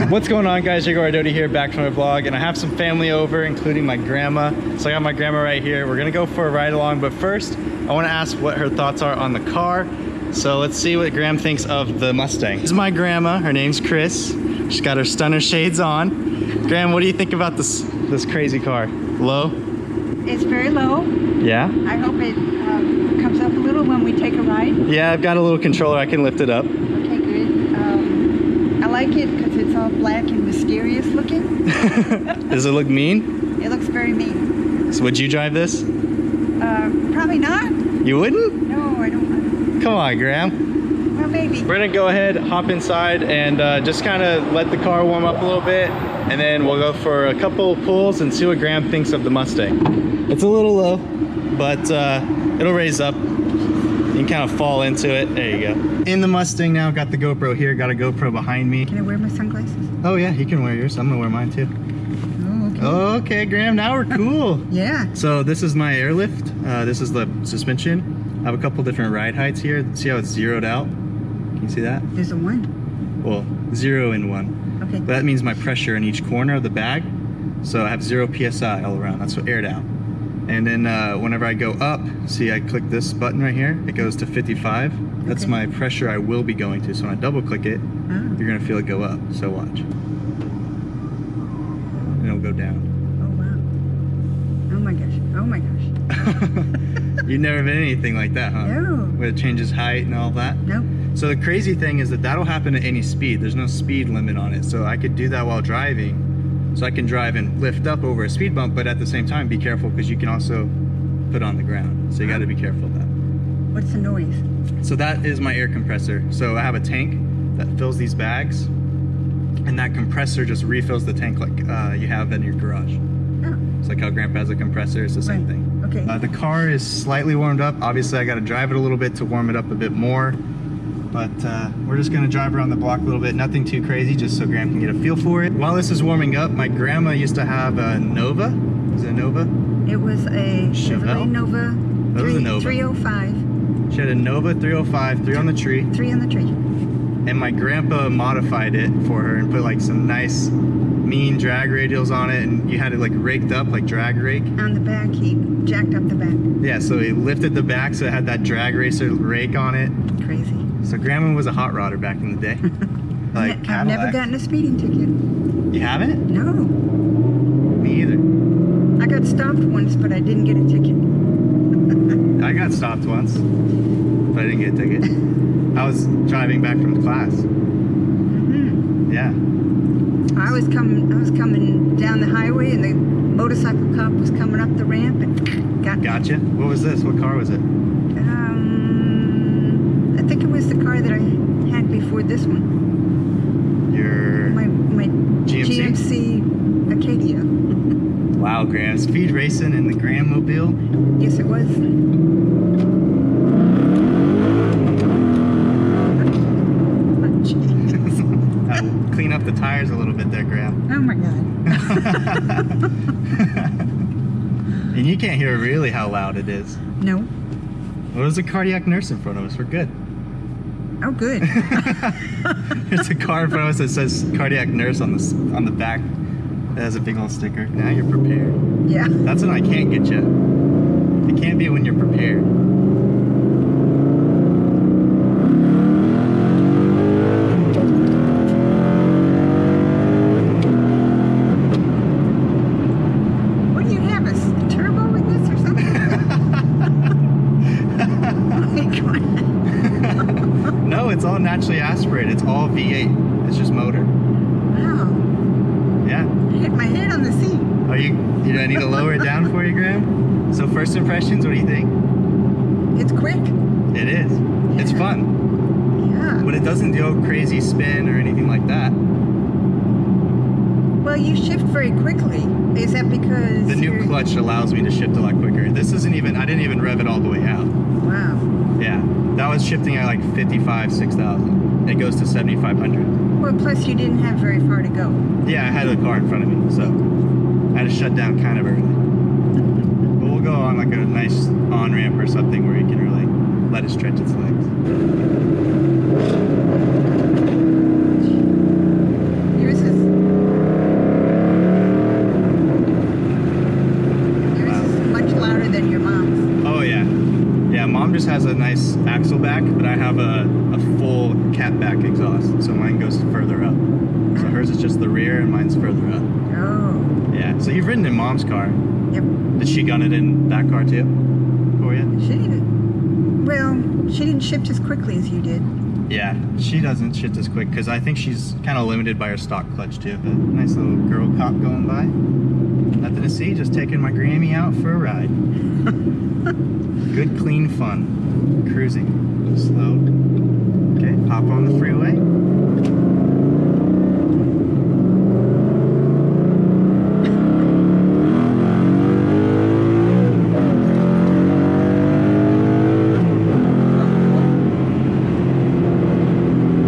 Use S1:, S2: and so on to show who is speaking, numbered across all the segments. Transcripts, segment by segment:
S1: What's going on, guys? jacobrdoty here, back from my vlog, and I have some family over, including my grandma. So I got my grandma right here. We're gonna go for a ride along, but first I want to ask what her thoughts are on the car. So let's see what Graham thinks of the Mustang. This is my grandma. Her name's Chris. She's got her stunner shades on. Graham, what do you think about this crazy car? Low?
S2: It's very low.
S1: Yeah?
S2: I hope it comes up a little when we take a ride.
S1: Yeah, I've got a little controller. I can lift it up.
S2: Okay, good. I like it because it's all black and mysterious looking.
S1: Does it look mean?
S2: It looks very mean.
S1: So would you drive this?
S2: Probably not.
S1: You wouldn't?
S2: No, I don't.
S1: Come on, Graham.
S2: Well, maybe.
S1: We're gonna go ahead, hop inside, and just kind of let the car warm up a little bit, and then we'll go for a couple of pulls and see what Graham thinks of the Mustang. It's a little low, but it'll raise up. You can kind of fall into it. There you go. In the Mustang now, got the GoPro here, got a GoPro behind me.
S2: Can I wear my sunglasses?
S1: Oh yeah, you can wear yours. I'm gonna wear mine too.
S2: Oh, okay.
S1: Okay, Graham, now we're cool.
S2: Yeah.
S1: So this is my airlift. This is the suspension. I have a couple different ride heights here. See how it's zeroed out? Can you see that?
S2: There's a 1.
S1: Well, 0 and 1.
S2: Okay.
S1: But that means my pressure in each corner of the bag. So I have 0 PSI all around. That's what aired out. And then whenever I go up, see I click this button right here, it goes to 55. That's
S2: Okay.
S1: my pressure I will be going to. So when I double click it, you're gonna feel it go up. So watch. And it'll go down.
S2: Oh, wow. Oh, my gosh. Oh, my gosh.
S1: You've never been anything like that, huh?
S2: No.
S1: Where it changes height and all that?
S2: Nope.
S1: So the crazy thing is that that'll happen at any speed. There's no speed limit on it. So I could do that while driving. So I can drive and lift up over a speed bump, but at the same time, be careful because you can also put on the ground. So you got to be careful of that.
S2: What's the noise?
S1: So that is my air compressor. So I have a tank that fills these bags, and that compressor just refills the tank like you have in your garage.
S2: Oh.
S1: It's like how Grandpa has a compressor. It's the same
S2: Right.
S1: thing.
S2: Okay.
S1: The car is slightly warmed up. Obviously, I got to drive it a little bit to warm it up a bit more. But we're just gonna drive around the block a little bit, nothing too crazy, just so Graham can get a feel for it. While this is warming up, my grandma used to have a Nova. Is it a Nova?
S2: It was a
S1: Chevelle?
S2: Chevrolet Nova,
S1: That was a Nova.
S2: 305.
S1: She had a Nova 305, 3 on the tree.
S2: 3 on the tree.
S1: And my grandpa modified it for her and put like some nice, mean drag radials on it, and you had it like raked up, like drag rake.
S2: On the back, he jacked up the back.
S1: Yeah, so he lifted the back so it had that drag racer rake on it.
S2: Crazy.
S1: So Grandma was a hot rodder back in the day. Like
S2: I've
S1: Cadillac.
S2: never gotten a speeding ticket.
S1: You haven't?
S2: No.
S1: Me either.
S2: I got stopped once, but I didn't get a ticket.
S1: I got stopped once, but I didn't get a ticket. I was driving back from class.
S2: Mm-hmm.
S1: Yeah.
S2: I was coming down the highway, and the motorcycle cop was coming up the ramp and got me.
S1: Gotcha. What was this? What car was it?
S2: I think it was the car that I had before this one.
S1: Your
S2: My GMC Acadia.
S1: Wow, Graham. Speed racing in the Graham Mobile.
S2: Yes, it was.
S1: I'll clean up the tires a little bit there, Graham.
S2: Oh my God.
S1: And you can't hear really how loud it is.
S2: No.
S1: Well, there's a cardiac nurse in front of us. We're good.
S2: Oh, good.
S1: There's a car in front of us that says cardiac nurse on the back. That has a big old sticker. Now you're prepared.
S2: Yeah.
S1: That's when I can't get you. It can't be when you're prepared.
S2: What do you have, a turbo in this or something?
S1: No, it's all naturally aspirated. It's all V8. It's just motor.
S2: Wow.
S1: Yeah.
S2: I hit my head on the seat.
S1: Are you do I need to lower it down for you, Graham? So first impressions, what do you think?
S2: It's quick.
S1: It is. It's
S2: Yeah.
S1: fun.
S2: Yeah.
S1: But it doesn't do a crazy spin or anything like that.
S2: Well, you shift very quickly. Is that because
S1: The new clutch allows me to shift a lot quicker. This isn't even, I didn't even rev it all the way out.
S2: Wow.
S1: Yeah. That was shifting at like 55, 6,000. It goes to 7,500.
S2: Well, plus you didn't have very far to go.
S1: Yeah, I had a car in front of me, so I had to shut down kind of early. But we'll go on like a nice on-ramp or something where you can really let it stretch its legs.
S2: Yours is
S1: Mom just has a nice axle back, but I have a full cat back exhaust, so mine goes further up. So hers is just the rear and mine's further up.
S2: Oh.
S1: Yeah, so you've ridden in Mom's car.
S2: Yep.
S1: Did she gun it in that car too for you?
S2: She didn't. Well, she didn't shift as quickly as you did.
S1: Yeah, she doesn't shift as quick because I think she's kind of limited by her stock clutch too. But nice little girl cop going by. Nothing to see, just taking my Grammy out for a ride. Good, clean fun. Cruising. Slow. Okay, hop on the freeway.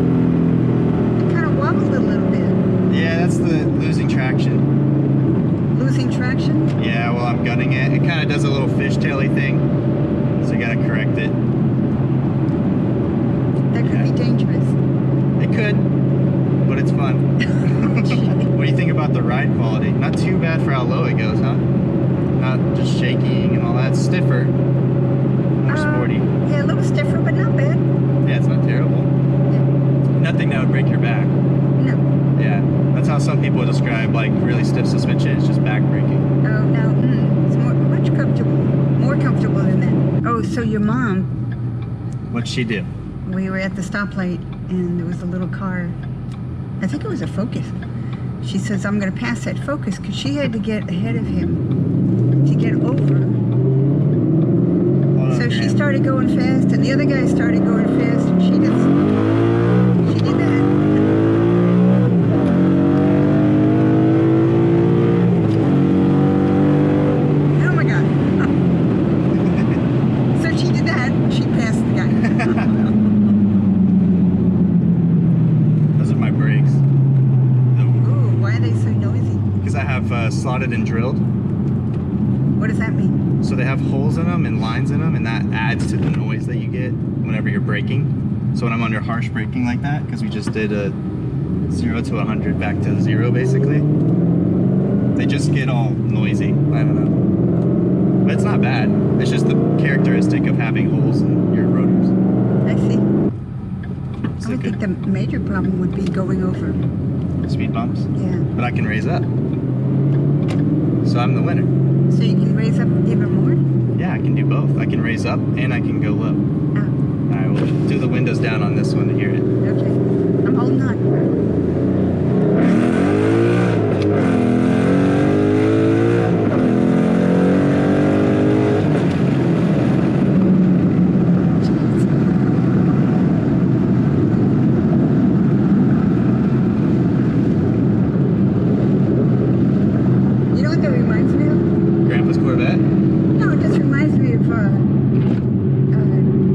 S2: It kind of wobbled a little bit.
S1: Yeah, that's the losing traction.
S2: Losing traction?
S1: Yeah, well, I'm gunning it. It kind of does a little fishtaily thing, so you gotta correct it.
S2: That could be dangerous.
S1: It could, but it's fun. What do you think about the ride quality? Not too bad for how low it goes, huh? Not just shaking and all that. It's stiffer, more sporty.
S2: Yeah, a little stiffer, but not bad.
S1: Yeah, it's not terrible.
S2: Yeah.
S1: Nothing that would break your back.
S2: No.
S1: Yeah, that's how some people describe like really stiff suspension. It's just back breaking.
S2: Oh, no. It's much comfortable. More comfortable than that. Oh, so your mom,
S1: What'd she do?
S2: we were at the stoplight and there was a little car. I think it was a Focus. She says, I'm going to pass that Focus because she had to get ahead of him to get over.
S1: Hold
S2: So
S1: on,
S2: she
S1: man.
S2: started going fast and the other guy started going fast and she did that. Oh my God. So she did that and she passed the guy.
S1: Those are my brakes.
S2: Ooh, why are they so noisy?
S1: Because I have slotted and drilled.
S2: What does that mean?
S1: So they have holes in them and lines in them, and that adds to the noise that you get whenever you're braking. So when I'm under harsh braking like that, because we just did a 0 to 100 back to 0 basically, they just get all noisy. I don't know. But it's not bad. It's just the characteristic of having holes in your rotors.
S2: I see.
S1: So
S2: I would think the major problem would be going over.
S1: speed bumps,
S2: Yeah.
S1: but I can raise up. So I'm the winner.
S2: So you can raise up even more?
S1: Yeah, I can do both. I can raise up and I can go low.
S2: Oh,
S1: I will do the windows down on this one to hear it.
S2: okay. I'm holding on. You know what that reminds me of?
S1: Grandpa's Corvette?
S2: No, it just reminds me of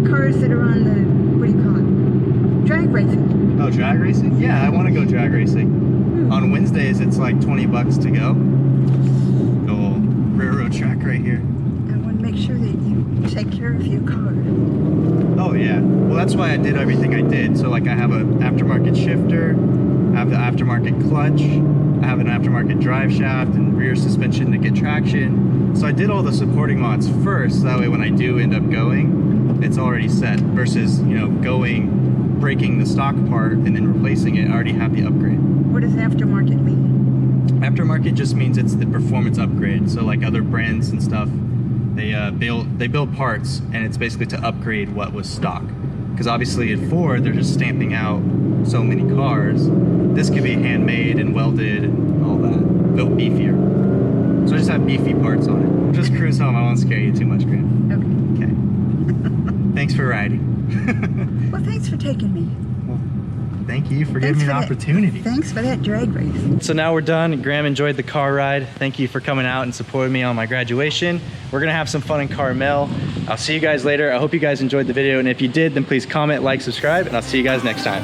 S2: cars that are on the, what do you call it? Drag racing.
S1: Oh, drag racing? Yeah, I want to go drag racing. On Wednesdays, it's like 20 bucks to go. Little railroad track right here.
S2: I want to make sure that you take care of your car.
S1: Oh, yeah. Well, that's why I did everything I did. So, like, I have an aftermarket shifter, I have the aftermarket clutch, I have an aftermarket drive shaft and rear suspension to get traction. So I did all the supporting mods first, so that way when I do end up going, it's already set, versus, you know, going, breaking the stock part and then replacing it. I already have the upgrade.
S2: What does aftermarket mean?
S1: Aftermarket just means it's the performance upgrade. So like other brands and stuff, they build parts, and it's basically to upgrade what was stock. Because obviously at Ford, they're just stamping out so many cars. This could be handmade and welded and all that, built beefier. So I just have beefy parts on it. Just cruise home. I won't scare you too much, Graham.
S2: Okay.
S1: Okay. Thanks for riding.
S2: Well, thanks for taking me.
S1: Thank you for giving me an opportunity.
S2: Thanks for that drag race.
S1: So now we're done. Graham enjoyed the car ride. Thank you for coming out and supporting me on my graduation. We're gonna have some fun in Carmel. I'll see you guys later. I hope you guys enjoyed the video, and if you did, then please comment, like, subscribe, and I'll see you guys next time.